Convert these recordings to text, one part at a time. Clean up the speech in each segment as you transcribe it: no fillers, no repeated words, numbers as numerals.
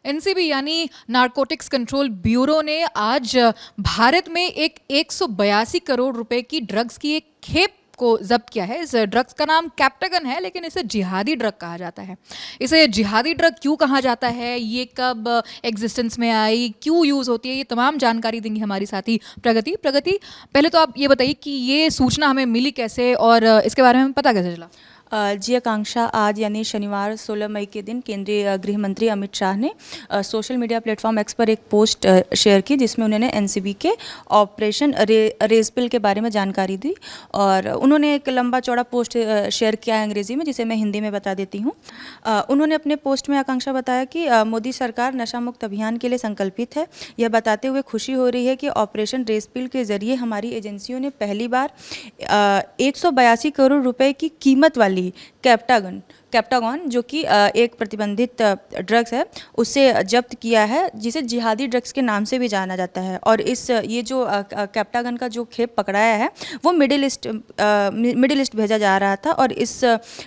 NCB यानी narcotics control bureau ने आज भारत में एक 182 करोड़ रुपए की ड्रग्स की एक खेप को जब्त किया है। इस ड्रग्स का नाम कैप्टागन है, लेकिन इसे जिहादी ड्रग कहा जाता है। इसे जिहादी ड्रग क्यों कहा जाता है, ये कब एग्जिस्टेंस में आई, क्यों यूज़ होती है, ये तमाम जानकारी देंगी हमारी साथी प्रगति। पहले तो आप ये बताइए कि ये सूचना हमें मिली कैसे और इसके बारे में पता कैसे चला? जी आकांक्षा, आज यानी शनिवार 16 मई के दिन केंद्रीय गृह मंत्री अमित शाह ने सोशल मीडिया प्लेटफॉर्म एक्स पर एक पोस्ट शेयर की, जिसमें उन्होंने एनसीबी के ऑपरेशन रेजपिल के बारे में जानकारी दी। और उन्होंने एक लंबा चौड़ा पोस्ट शेयर किया है अंग्रेज़ी में, जिसे मैं हिंदी में बता देती हूँ। उन्होंने अपने पोस्ट में आकांक्षा बताया कि मोदी सरकार नशा मुक्त अभियान के लिए संकल्पित है। यह बताते हुए खुशी हो रही है कि ऑपरेशन रेजपिल के जरिए हमारी एजेंसियों ने पहली बार 182 करोड़ रुपए की कीमत वाली कैप्टागॉन जो कि एक प्रतिबंधित ड्रग्स है, उसे जब्त किया है, जिसे जिहादी ड्रग्स के नाम से भी जाना जाता है। और ये जो कैप्टागन का जो खेप पकड़ाया है वो मिडिल ईस्ट भेजा जा रहा था, और इस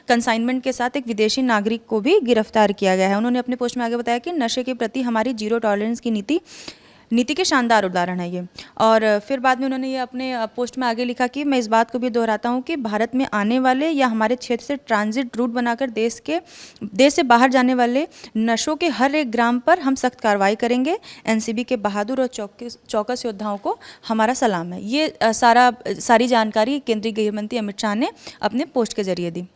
कंसाइनमेंट के साथ एक विदेशी नागरिक को भी गिरफ्तार किया गया है। उन्होंने अपने पोस्ट में आगे बताया कि नशे के प्रति हमारी जीरो टॉलरेंस की नीति के शानदार उदाहरण है ये। और फिर बाद में उन्होंने ये अपने पोस्ट में आगे लिखा कि मैं इस बात को भी दोहराता हूँ कि भारत में आने वाले या हमारे क्षेत्र से ट्रांजिट रूट बनाकर देश से बाहर जाने वाले नशों के हर एक ग्राम पर हम सख्त कार्रवाई करेंगे। एनसीबी के बहादुर और चौकस योद्धाओं को हमारा सलाम है। ये सारी जानकारी केंद्रीय गृह मंत्री अमित शाह ने अपने पोस्ट के जरिए दी।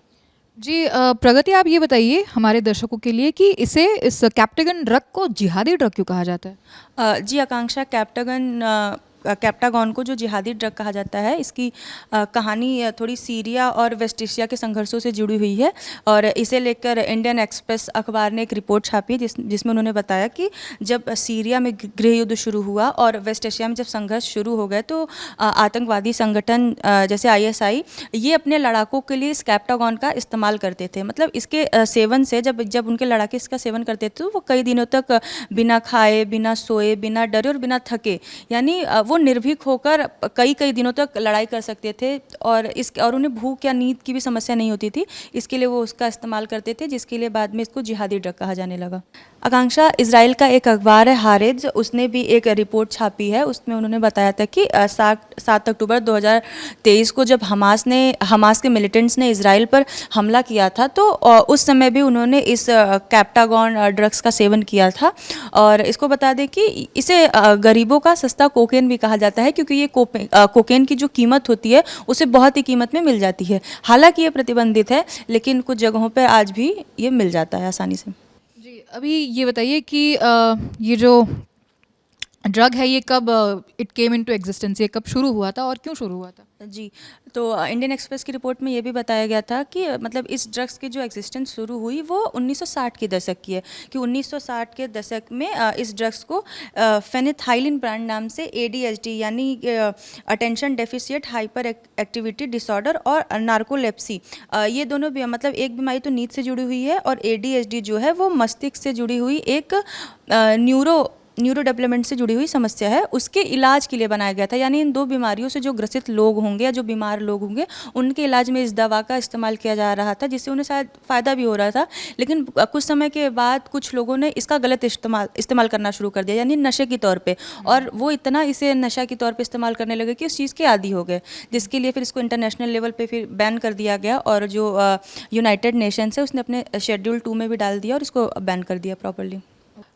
जी प्रगति, आप ये बताइए हमारे दर्शकों के लिए कि इस कैप्टागन ड्रग को जिहादी ड्रग क्यों कहा जाता है? जी आकांक्षा, कैप्टागॉन को जो जिहादी ड्रग कहा जाता है, इसकी कहानी थोड़ी सीरिया और वेस्ट एशिया के संघर्षों से जुड़ी हुई है। और इसे लेकर इंडियन एक्सप्रेस अखबार ने एक रिपोर्ट छापी है, जिसमें उन्होंने बताया कि जब सीरिया में गृह युद्ध शुरू हुआ और वेस्ट एशिया में जब संघर्ष शुरू हो गए, तो आतंकवादी संगठन जैसे ISI ये अपने लड़ाकों के लिए इस कैप्टागॉन का इस्तेमाल करते थे। मतलब इसके सेवन से जब उनके लड़ाके इसका सेवन करते थे, तो वो कई दिनों तक बिना खाए, बिना सोए, बिना डरे और बिना थके, यानी वो निर्भीक होकर कई दिनों तक लड़ाई कर सकते थे। और उन्हें भूख या नींद की भी समस्या नहीं होती थी। इसके लिए वो उसका इस्तेमाल करते थे, जिसके लिए बाद में इसको जिहादी ड्रग कहा जाने लगा। आकांक्षा, इजराइल का एक अखबार है हारेज, उसने भी एक रिपोर्ट छापी है। उसमें उन्होंने बताया था कि 7 अक्टूबर 2023 को जब हमास के मिलिटेंट्स ने इजराइल पर हमला किया था, तो उस समय भी उन्होंने इस कैप्टागॉन ड्रग्स का सेवन किया था। और इसको बता दें कि इसे गरीबों का सस्ता कोकेन भी कहा जाता है, क्योंकि ये कोकेन की जो कीमत होती है उसे बहुत ही कीमत में मिल जाती है। हालांकि ये प्रतिबंधित है, लेकिन कुछ जगहों पर आज भी ये मिल जाता है आसानी से। जी, अभी ये बताइए कि ये जो ड्रग है ये कब इट केम इनटू एग्जिस्टेंस, ये कब शुरू हुआ था और क्यों शुरू हुआ था? जी, तो इंडियन एक्सप्रेस की रिपोर्ट में ये भी बताया गया था कि मतलब इस ड्रग्स की जो एग्जिस्टेंस शुरू हुई वो 1960 के दशक की है। कि 1960 के दशक में इस ड्रग्स को फेनिथाइलिन ब्रांड नाम से ADHD यानी attention deficit hyper activity disorder और नार्कोलेप्सी, ये दोनों भी मतलब एक बीमारी तो नींद से जुड़ी हुई है, और ADHD जो है वो मस्तिष्क से जुड़ी हुई एक न्यूरो डेवलपमेंट से जुड़ी हुई समस्या है। उसके इलाज के लिए बनाया गया था। यानी इन दो बीमारियों से जो ग्रसित लोग होंगे या जो बीमार लोग होंगे, उनके इलाज में इस दवा का इस्तेमाल किया जा रहा था, जिससे उन्हें शायद फ़ायदा भी हो रहा था। लेकिन कुछ समय के बाद कुछ लोगों ने इसका गलत इस्तेमाल करना शुरू कर दिया, यानी नशे के तौर पे। और वो इतना इसे नशा के तौर पे इस्तेमाल करने लगे कि उस चीज़ के आदी हो गए, जिसके लिए फिर इसको इंटरनेशनल लेवल पे फिर बैन कर दिया गया। और जो यूनाइटेड नेशंस है उसने अपने शेड्यूल 2 में भी डाल दिया और इसको बैन कर दिया प्रॉपर्ली।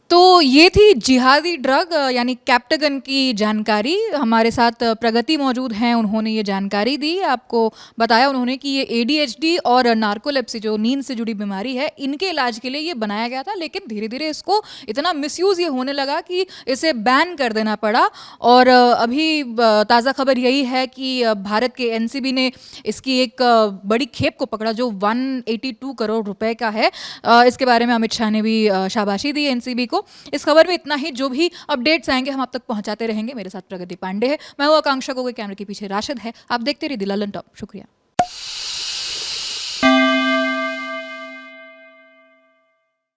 तो ये थी जिहादी ड्रग यानी कैप्टागन की जानकारी। हमारे साथ प्रगति मौजूद हैं, उन्होंने ये जानकारी दी। आपको बताया उन्होंने कि ये ADHD और नार्कोलेप्सी जो नींद से जुड़ी बीमारी है, इनके इलाज के लिए ये बनाया गया था। लेकिन धीरे धीरे इसको इतना मिसयूज़ ये होने लगा कि इसे बैन कर देना पड़ा। और अभी ताज़ा खबर यही है कि भारत के NCB ने इसकी एक बड़ी खेप को पकड़ा जो 182 करोड़ रुपए का है। इसके बारे में अमित शाह ने भी शाबाशी दी NCB को। इस खबर में इतना ही। जो भी अपडेट्स आएंगे हम आप तक पहुंचाते रहेंगे। मेरे साथ प्रगति पांडे है, मैं हूं आकांक्षा गोगोई, कैमरे के पीछे राशिद है। आप देखते रहिए दिल ललन टॉप। शुक्रिया।